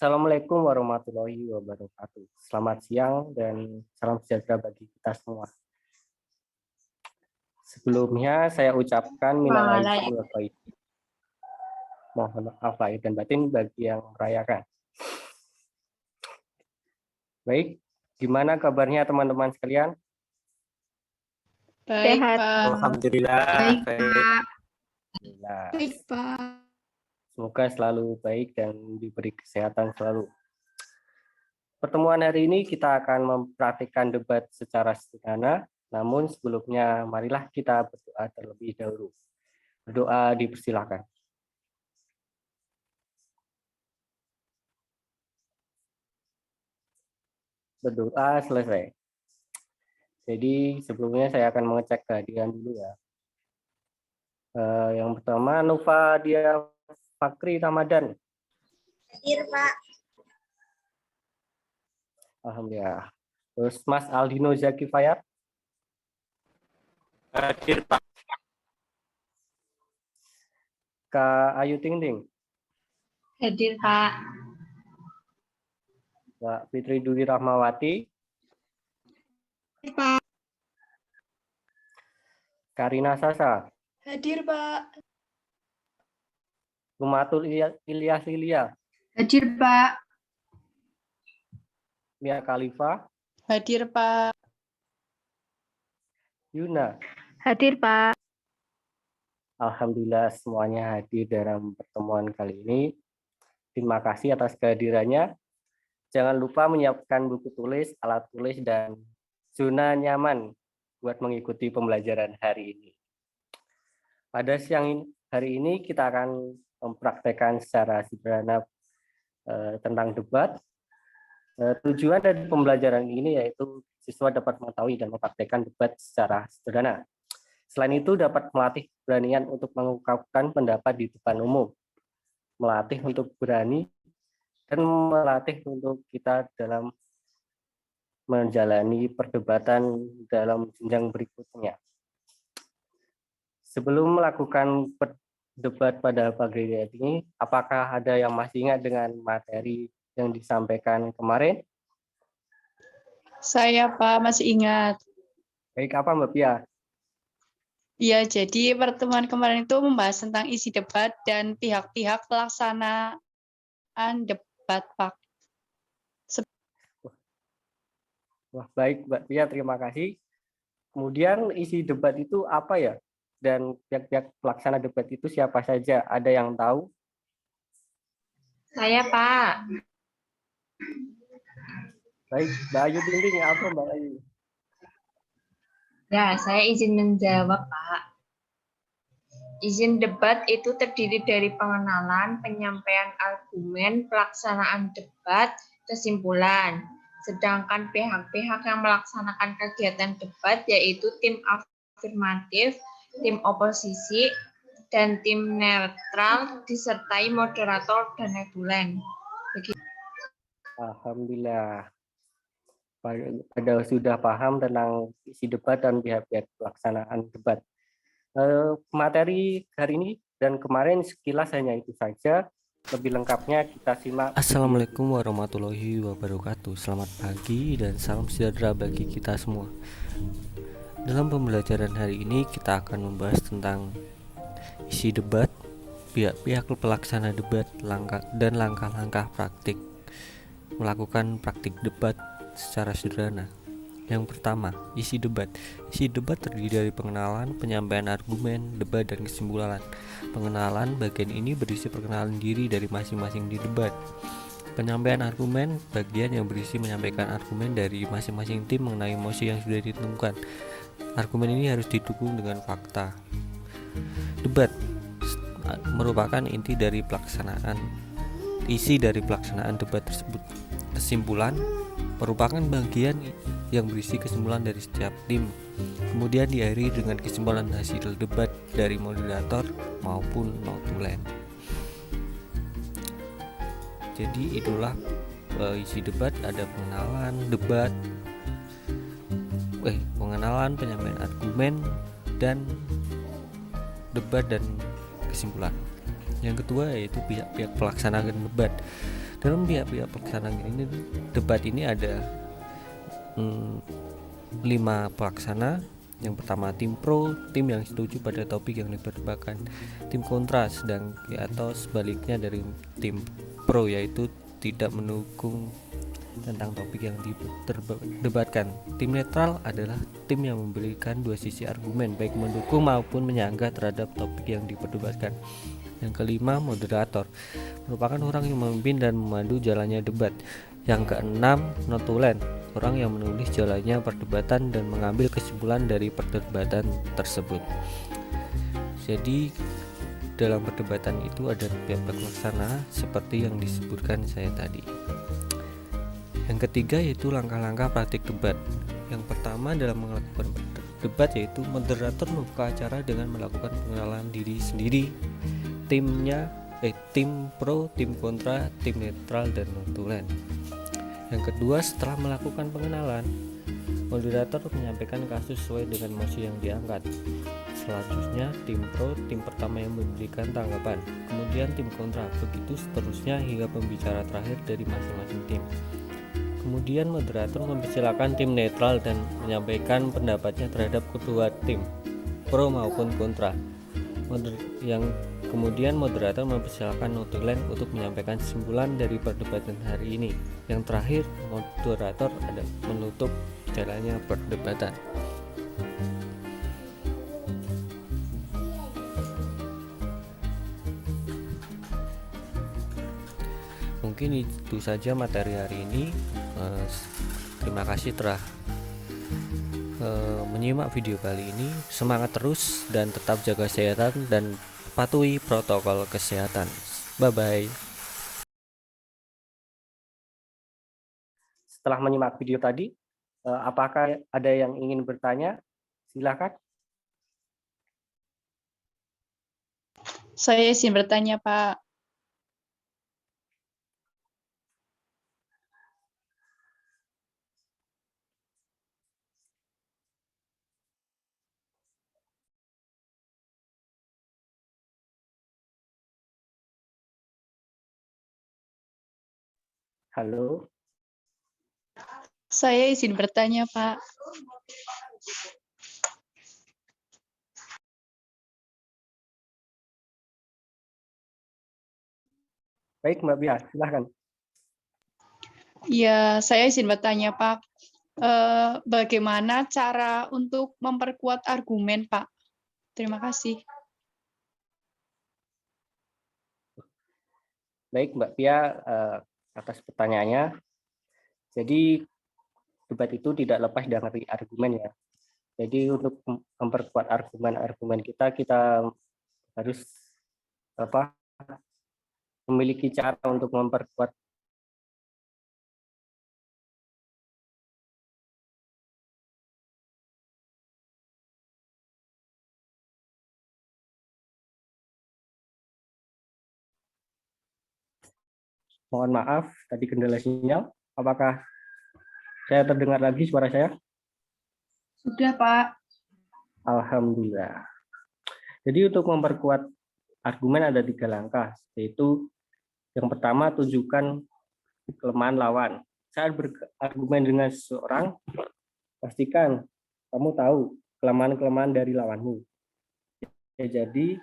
Assalamualaikum warahmatullahi wabarakatuh. Selamat siang dan salam sejahtera bagi kita semua. Sebelumnya saya ucapkan minal aidin wal faizin. Mohon maaf lahir dan batin bagi yang merayakan. Baik, gimana kabarnya teman-teman sekalian? Baik, Sehat. Pak. Alhamdulillah. Baik, Pak. Alhamdulillah. Baik, Pak. Semoga selalu baik dan diberi kesehatan selalu. Pertemuan hari ini kita akan mempraktikkan debat secara sederhana, namun sebelumnya marilah kita berdoa terlebih dahulu. Berdoa dipersilakan. Berdoa selesai. Jadi sebelumnya saya akan mengecek kehadiran dulu ya. Yang pertama Nova Dia Fakri Ramadan. Hadir, Pak. Alhamdulillah. Terus Mas Aldino Zaki Fayat. Hadir, Pak. Kak Ayu Ting Ting. Hadir, Pak. Mbak Fitri Dwi Rahmawati. Pak. Karina Sasa. Hadir, Pak. Rumatul Ilyas Lilia. Hadir, Pak. Mia Khalifa. Hadir, Pak. Yuna. Hadir, Pak. Alhamdulillah semuanya hadir dalam pertemuan kali ini. Terima kasih atas kehadirannya. Jangan lupa menyiapkan buku tulis, alat tulis, dan zona nyaman buat mengikuti pembelajaran hari ini. Pada siang hari ini kita akan mempraktekkan secara sederhana tentang debat. Tujuan dari pembelajaran ini yaitu siswa dapat mengetahui dan mempraktekkan debat secara sederhana. Selain itu dapat melatih keberanian untuk mengungkapkan pendapat di depan umum, melatih untuk berani, dan melatih untuk kita dalam menjalani perdebatan dalam jenjang berikutnya. Sebelum melakukan debat pada pagi hari ini, apakah ada yang masih ingat dengan materi yang disampaikan kemarin? Saya, Pak, masih ingat. Baik, apa Mbak Pia? Ya, jadi pertemuan kemarin itu membahas tentang isi debat dan pihak-pihak pelaksanaan debat, Pak. Wah, baik Mbak Pia, terima kasih. Kemudian isi debat itu apa ya? Dan pihak-pihak pelaksana debat itu siapa saja? Ada yang tahu? Saya, Pak. Baik, Mbak Ayu Ting Ting, apa Mbak Ayu? Ya, saya izin menjawab, Pak. Izin debat itu terdiri dari pengenalan, penyampaian argumen, pelaksanaan debat, kesimpulan. Sedangkan pihak-pihak yang melaksanakan kegiatan debat yaitu tim afirmatif, tim oposisi, dan tim netral disertai moderator dan nebulen. Alhamdulillah. Pada sudah paham tentang isi debat dan pihak-pihak pelaksanaan debat. Materi hari ini dan kemarin sekilas hanya itu saja. Lebih lengkapnya kita simak. Assalamualaikum warahmatullahi wabarakatuh. Selamat pagi dan salam sejahtera bagi kita semua. Dalam pembelajaran hari ini kita akan membahas tentang isi debat, pihak-pihak pelaksana debat, dan langkah-langkah praktik melakukan praktik debat secara sederhana. Yang pertama, isi debat. Isi debat terdiri dari pengenalan, penyampaian argumen, debat, dan kesimpulan. Pengenalan bagian ini berisi perkenalan diri dari masing-masing di debat. Penyampaian argumen bagian yang berisi menyampaikan argumen dari masing-masing tim mengenai mosi yang sudah ditentukan. Argumen ini harus didukung dengan fakta. Debat merupakan isi dari pelaksanaan debat tersebut. Kesimpulan merupakan bagian yang berisi kesimpulan dari setiap tim, kemudian diakhiri dengan kesimpulan hasil debat dari moderator maupun notulen. Jadi itulah isi debat, ada pengenalan, penyampaian argumen, dan debat dan kesimpulan. Yang kedua yaitu pihak-pihak pelaksanaan debat. Dalam pihak-pihak pelaksana ini debat ini ada 5 pelaksana. Yang pertama tim pro, tim yang setuju pada topik yang diperdebatkan. Tim kontra atau sebaliknya dari tim pro, yaitu tidak mendukung tentang topik yang diperdebatkan. Tim netral adalah tim yang memberikan dua sisi argumen, baik mendukung maupun menyanggah terhadap topik yang diperdebatkan. Yang kelima, moderator merupakan orang yang memimpin dan memandu jalannya debat. Yang keenam, notulen, orang yang menulis jalannya perdebatan dan mengambil kesimpulan dari perdebatan tersebut. Jadi dalam perdebatan itu ada pihak pelaksana seperti yang disebutkan saya tadi. Yang ketiga yaitu langkah-langkah praktik debat. Yang pertama dalam melakukan debat yaitu moderator membuka acara dengan melakukan pengenalan diri sendiri, tim pro, tim kontra, tim netral, dan notulen. Yang kedua, setelah melakukan pengenalan, moderator menyampaikan kasus sesuai dengan mosi yang diangkat. Selanjutnya, tim pro, tim pertama yang memberikan tanggapan, kemudian tim kontra, begitu seterusnya hingga pembicara terakhir dari masing-masing tim. Kemudian moderator mempersilakan tim netral dan menyampaikan pendapatnya terhadap kedua tim, pro maupun kontra. Kemudian moderator mempersilakan notulen untuk menyampaikan kesimpulan dari perdebatan hari ini. Yang terakhir, moderator ada menutup jalannya perdebatan. Mungkin itu saja materi hari ini. Terima kasih telah menyimak video kali ini. Semangat terus dan tetap jaga kesehatan dan patuhi protokol kesehatan. Bye-bye. Setelah menyimak video tadi, apakah ada yang ingin bertanya? Silakan. Saya izin bertanya, Pak. Halo. Saya izin bertanya, Pak. Baik, Mbak Bia, silakan. Ya, saya izin bertanya, Pak. Bagaimana cara untuk memperkuat argumen, Pak? Terima kasih. Baik, Mbak Pia, atas pertanyaannya. Jadi debat itu tidak lepas dari argumen ya. Jadi untuk memperkuat argumen kita harus memiliki cara untuk memperkuat Mohon maaf, tadi kendala sinyal. Apakah saya terdengar lagi suara saya? Sudah, Pak. Alhamdulillah. Jadi untuk memperkuat argumen ada 3 langkah, yaitu yang pertama tunjukkan kelemahan lawan. Saat berargumen dengan seseorang, pastikan kamu tahu kelemahan-kelemahan dari lawanmu. Ya, jadi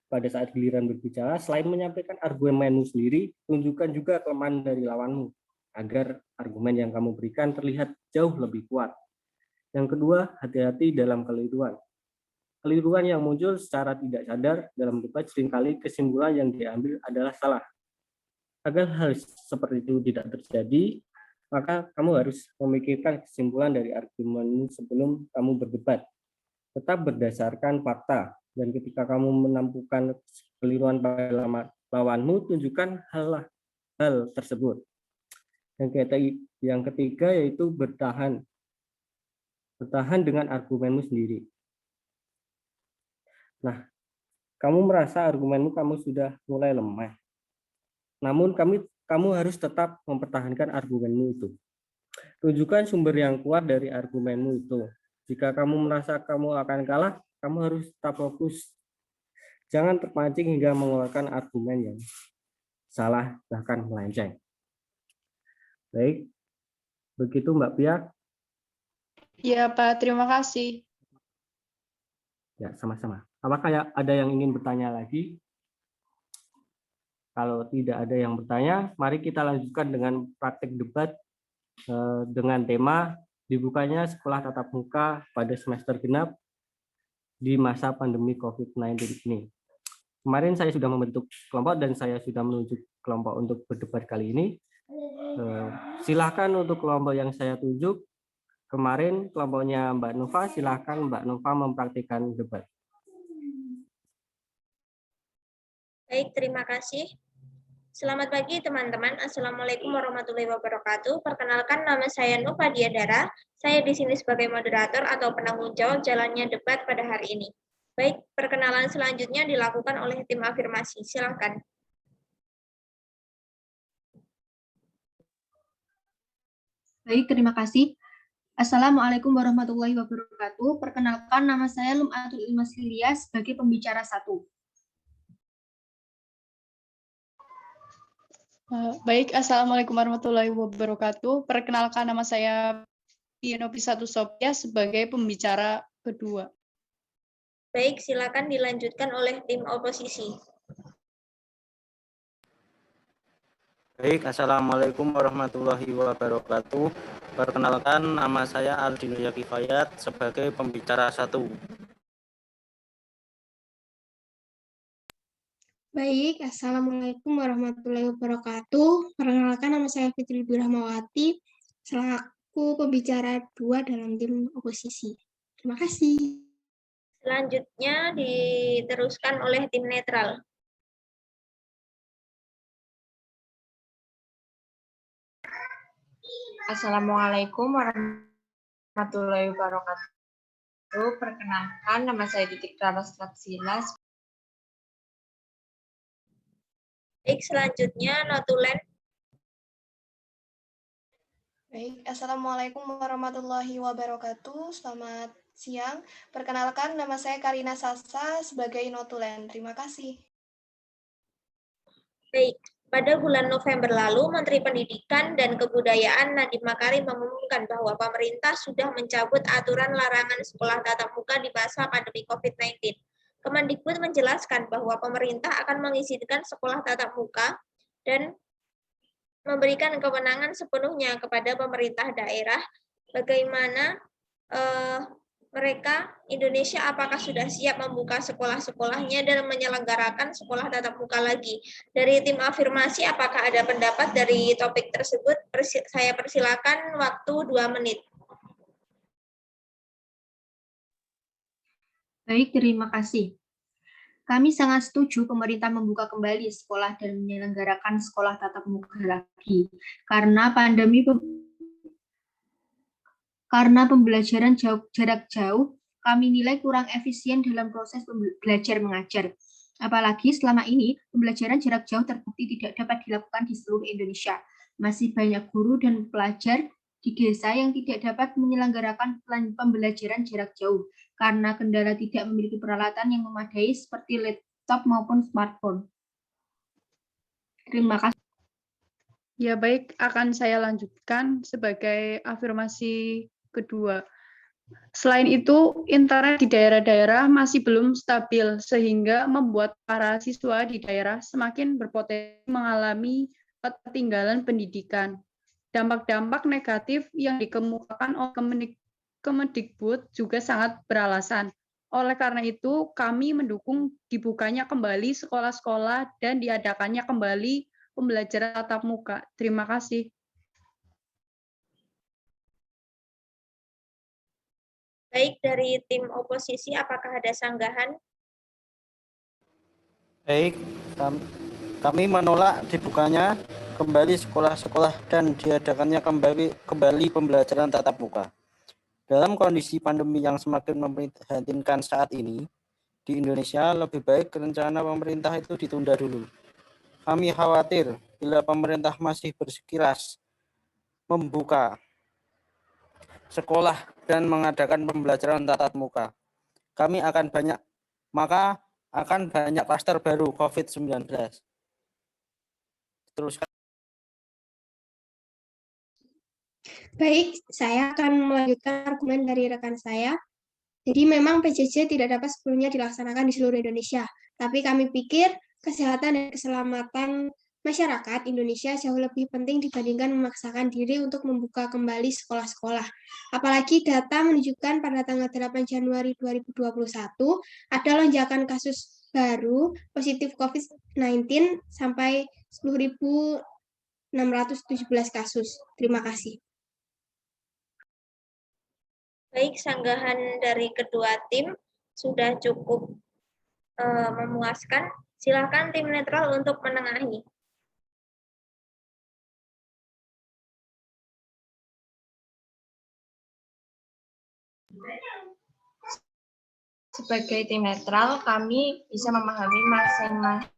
pada saat giliran berbicara, selain menyampaikan argumenmu sendiri, tunjukkan juga kelemahan dari lawanmu, agar argumen yang kamu berikan terlihat jauh lebih kuat. Yang kedua, hati-hati dalam keliruan. Keliruan yang muncul secara tidak sadar dalam debat seringkali kesimpulan yang diambil adalah salah. Agar hal seperti itu tidak terjadi, maka kamu harus memikirkan kesimpulan dari argumenmu sebelum kamu berdebat. Tetap berdasarkan fakta. Dan ketika kamu menemukan keliruan pada lawanmu, tunjukkan hal tersebut. Yang ketiga yaitu bertahan dengan argumenmu sendiri. Nah, kamu merasa argumenmu kamu sudah mulai lemah. Namun kamu harus tetap mempertahankan argumenmu itu. Tunjukkan sumber yang kuat dari argumenmu itu. Jika kamu merasa kamu akan kalah, kamu harus tetap fokus. Jangan terpancing hingga mengeluarkan argumen yang salah bahkan melenceng. Baik, begitu Mbak Pia. Iya, Pak. Terima kasih. Ya, sama-sama. Apakah ada yang ingin bertanya lagi? Kalau tidak ada yang bertanya, mari kita lanjutkan dengan praktik debat dengan tema dibukanya sekolah tatap muka pada semester genap di masa pandemi COVID-19 ini. Kemarin saya sudah membentuk kelompok dan saya sudah menunjuk kelompok untuk berdebat kali ini. Silakan untuk kelompok yang saya tunjuk. Kemarin kelompoknya Mbak Nova, silakan Mbak Nova mempraktikkan debat. Baik, terima kasih. Selamat pagi teman-teman. Assalamualaikum warahmatullahi wabarakatuh. Perkenalkan, nama saya Nova Diadara. Saya di sini sebagai moderator atau penanggung jawab jalannya debat pada hari ini. Baik, perkenalan selanjutnya dilakukan oleh tim afirmasi. Silakan. Baik, terima kasih. Assalamualaikum warahmatullahi wabarakatuh. Perkenalkan, nama saya Lum'atul Ilmas Lilia sebagai pembicara 1. Baik, Assalamualaikum warahmatullahi wabarakatuh. Perkenalkan, nama saya Pienopisatu Sophia sebagai pembicara kedua. Baik, silakan dilanjutkan oleh tim oposisi. Baik, Assalamualaikum warahmatullahi wabarakatuh. Perkenalkan, nama saya Aldino Yakifayat sebagai pembicara 1. Baik, Assalamualaikum warahmatullahi wabarakatuh. Perkenalkan, nama saya Fitri Rahmawati selaku pembicara 2 dalam tim oposisi. Terima kasih. Selanjutnya diteruskan oleh tim netral. Assalamualaikum warahmatullahi wabarakatuh. Perkenalkan, nama saya Titik Raras Laksila. Baik, selanjutnya notulen. Baik, Assalamualaikum warahmatullahi wabarakatuh. Selamat siang. Perkenalkan, nama saya Karina Sasa sebagai notulen. Terima kasih. Baik, pada bulan November lalu, Menteri Pendidikan dan Kebudayaan Nadiem Makarim mengumumkan bahwa pemerintah sudah mencabut aturan larangan sekolah tatap muka di masa pandemi COVID-19. Kemendikbud menjelaskan bahwa pemerintah akan mengizinkan sekolah tatap muka dan memberikan kewenangan sepenuhnya kepada pemerintah daerah. Bagaimana mereka, Indonesia, apakah sudah siap membuka sekolah-sekolahnya dan menyelenggarakan sekolah tatap muka lagi? Dari tim afirmasi, apakah ada pendapat dari topik tersebut? Saya persilakan waktu 2 menit. Baik, terima kasih. Kami sangat setuju pemerintah membuka kembali sekolah dan menyelenggarakan sekolah tatap muka lagi. Karena pembelajaran jarak jauh, kami nilai kurang efisien dalam proses belajar mengajar. Apalagi selama ini, pembelajaran jarak jauh terbukti tidak dapat dilakukan di seluruh Indonesia. Masih banyak guru dan pelajar di desa yang tidak dapat menyelenggarakan pembelajaran jarak jauh karena kendala tidak memiliki peralatan yang memadai seperti laptop maupun smartphone. Terima kasih. Ya, baik, akan saya lanjutkan sebagai afirmasi kedua. Selain itu, internet di daerah-daerah masih belum stabil sehingga membuat para siswa di daerah semakin berpotensi mengalami ketertinggalan pendidikan. Dampak-dampak negatif yang dikemukakan oleh Kemendikbud juga sangat beralasan. Oleh karena itu, kami mendukung dibukanya kembali sekolah-sekolah dan diadakannya kembali pembelajaran tatap muka. Terima kasih. Baik, dari tim oposisi, apakah ada sanggahan? Baik, kami menolak dibukanya kembali sekolah-sekolah dan diadakannya kembali pembelajaran tatap muka. Dalam kondisi pandemi yang semakin memprihatinkan saat ini, di Indonesia lebih baik rencana pemerintah itu ditunda dulu. Kami khawatir bila pemerintah masih bersikeras membuka sekolah dan mengadakan pembelajaran tatap muka, akan banyak klaster baru COVID-19. Teruskan. Baik, saya akan melanjutkan argumen dari rekan saya. Jadi memang PJJ tidak dapat sepenuhnya dilaksanakan di seluruh Indonesia, tapi kami pikir kesehatan dan keselamatan masyarakat Indonesia jauh lebih penting dibandingkan memaksakan diri untuk membuka kembali sekolah-sekolah. Apalagi data menunjukkan pada tanggal 8 Januari 2021 ada lonjakan kasus baru positif COVID-19 sampai 10.617 kasus. Terima kasih. Baik, sanggahan dari kedua tim sudah cukup memuaskan. Silakan tim netral untuk menengahi. Sebagai tim netral, kami bisa memahami masing-masing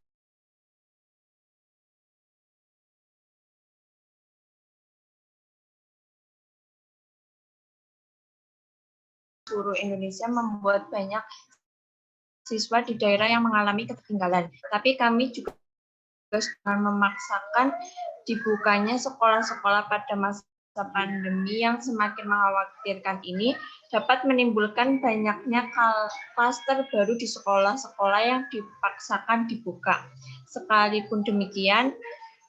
seluruh Indonesia membuat banyak siswa di daerah yang mengalami ketertinggalan. Tapi kami juga memaksakan dibukanya sekolah-sekolah pada masa pandemi yang semakin mengkhawatirkan ini dapat menimbulkan banyaknya klaster baru di sekolah-sekolah yang dipaksakan dibuka. Sekalipun demikian,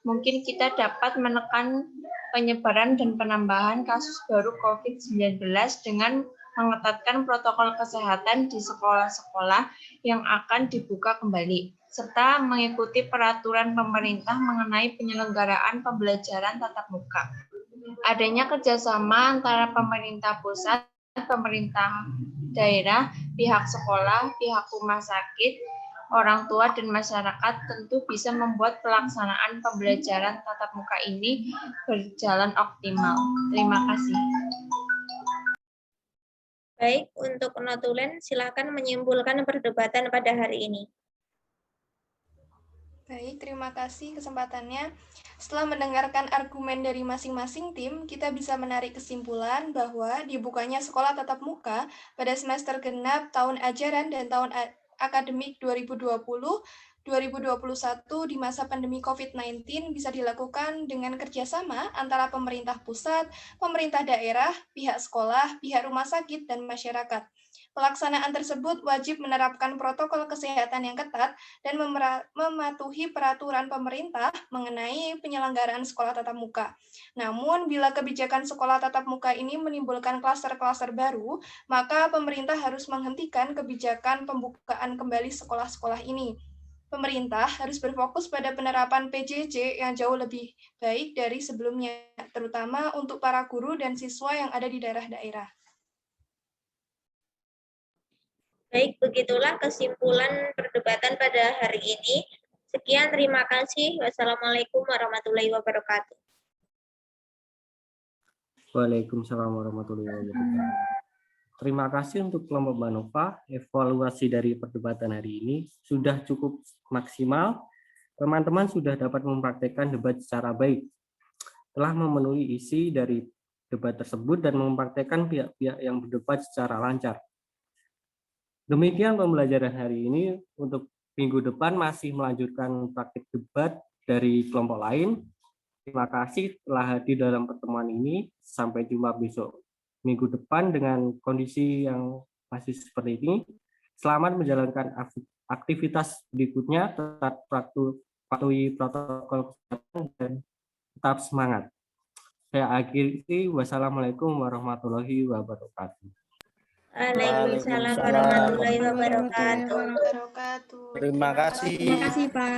mungkin kita dapat menekan penyebaran dan penambahan kasus baru COVID-19 dengan mengetatkan protokol kesehatan di sekolah-sekolah yang akan dibuka kembali, serta mengikuti peraturan pemerintah mengenai penyelenggaraan pembelajaran tatap muka. Adanya kerjasama antara pemerintah pusat, pemerintah daerah, pihak sekolah, pihak rumah sakit, orang tua, dan masyarakat tentu bisa membuat pelaksanaan pembelajaran tatap muka ini berjalan optimal. Terima kasih. Baik, untuk notulen silakan menyimpulkan perdebatan pada hari ini. Baik, terima kasih kesempatannya. Setelah mendengarkan argumen dari masing-masing tim, kita bisa menarik kesimpulan bahwa dibukanya sekolah tatap muka pada semester genap tahun ajaran dan tahun akademik 2020-2021 di masa pandemi COVID-19 bisa dilakukan dengan kerjasama antara pemerintah pusat, pemerintah daerah, pihak sekolah, pihak rumah sakit, dan masyarakat. Pelaksanaan tersebut wajib menerapkan protokol kesehatan yang ketat dan mematuhi peraturan pemerintah mengenai penyelenggaraan sekolah tatap muka. Namun, bila kebijakan sekolah tatap muka ini menimbulkan klaster-klaster baru, maka pemerintah harus menghentikan kebijakan pembukaan kembali sekolah-sekolah ini. Pemerintah harus berfokus pada penerapan PJJ yang jauh lebih baik dari sebelumnya, terutama untuk para guru dan siswa yang ada di daerah-daerah. Baik, begitulah kesimpulan perdebatan pada hari ini. Sekian, terima kasih. Wassalamualaikum warahmatullahi wabarakatuh. Waalaikumsalam warahmatullahi wabarakatuh. Terima kasih untuk kelompok Manova. Evaluasi dari perdebatan hari ini sudah cukup maksimal. Teman-teman sudah dapat mempraktekkan debat secara baik. Telah memenuhi isi dari debat tersebut dan mempraktekkan pihak-pihak yang berdebat secara lancar. Demikian pembelajaran hari ini. Untuk minggu depan masih melanjutkan praktik debat dari kelompok lain. Terima kasih telah hadir dalam pertemuan ini. Sampai jumpa besok minggu depan dengan kondisi yang masih seperti ini. Selamat menjalankan aktivitas berikutnya, tetap patuhi protokol kesehatan dan tetap semangat. Saya akhiri. Wassalamualaikum warahmatullahi wabarakatuh. Waalaikumsalam warahmatullahi wabarakatuh. Terima kasih. Terima kasih, Pak.